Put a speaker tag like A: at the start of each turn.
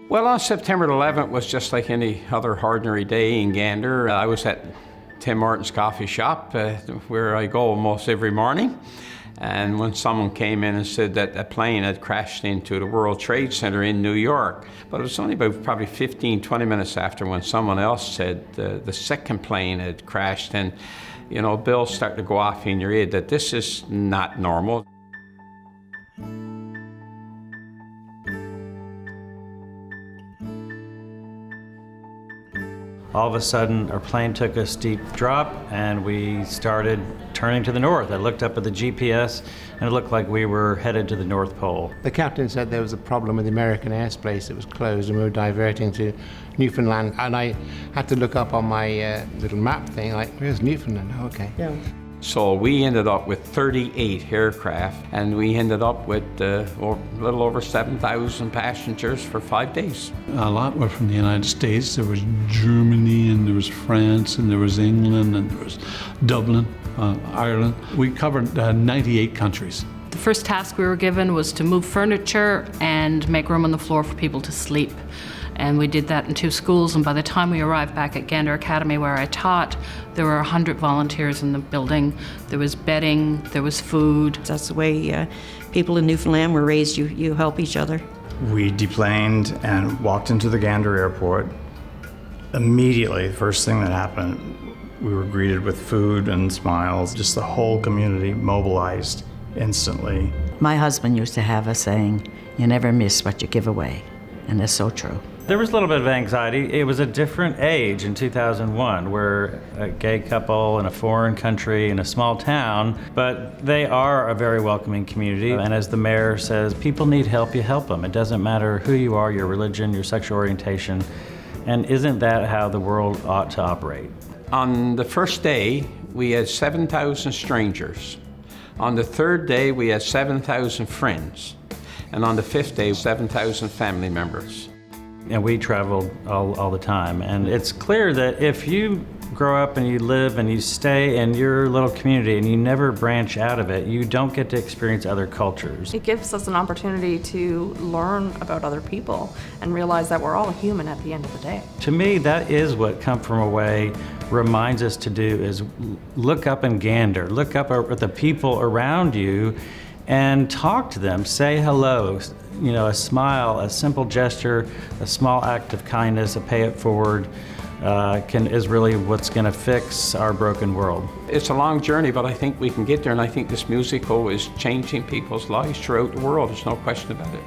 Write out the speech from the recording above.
A: Well, on September 11th was just like any other ordinary day in Gander. I was at Tim Martin's coffee shop, where I go almost every morning. And when someone came in and said that a plane had crashed into the World Trade Center in New York, but it was only about probably 15, 20 minutes after when someone else said the second plane had crashed, and bells start to go off in your head that this is not normal.
B: All of a sudden, our plane took a steep drop and we started turning to the north. I looked up at the GPS and it looked like we were headed to the North Pole.
C: The captain said there was a problem with the American airspace. It was closed and we were diverting to Newfoundland. And I had to look up on my little map thing, like, where's Newfoundland? Oh, okay. Yeah.
A: So we ended up with 38 aircraft, and we ended up with a little over 7,000 passengers for 5 days.
D: A lot were from the United States. There was Germany, and there was France, and there was England, and there was Dublin, Ireland. We covered 98 countries.
E: The first task we were given was to move furniture and make room on the floor for people to sleep. And we did that in 2 schools, and by the time we arrived back at Gander Academy where I taught, there were 100 volunteers in the building. There was bedding, there was food.
F: That's the way people in Newfoundland were raised. You help each other.
G: We deplaned and walked into the Gander airport. Immediately, the first thing that happened, we were greeted with food and smiles. Just the whole community mobilized instantly.
H: My husband used to have a saying, "You never miss what you give away," and that's so true.
B: There was a little bit of anxiety. It was a different age in 2001. We're a gay couple in a foreign country in a small town, but they are a very welcoming community. And as the mayor says, people need help, you help them. It doesn't matter who you are, your religion, your sexual orientation. And isn't that how the world ought to operate?
A: On the first day, we had 7,000 strangers. On the third day, we had 7,000 friends. And on the 5th day, 7,000 family members.
B: And we traveled all the time. And it's clear that if you grow up and you live and you stay in your little community and you never branch out of it, you don't get to experience other cultures.
I: It gives us an opportunity to learn about other people and realize that we're all human at the end of the day.
B: To me, that is what Come From Away reminds us to do, is look up and gander, look up at the people around you and talk to them, say hello. A smile, a simple gesture, a small act of kindness, a pay it forward, is really what's going to fix our broken world.
A: It's a long journey, but I think we can get there, and I think this musical is changing people's lives throughout the world. There's no question about it.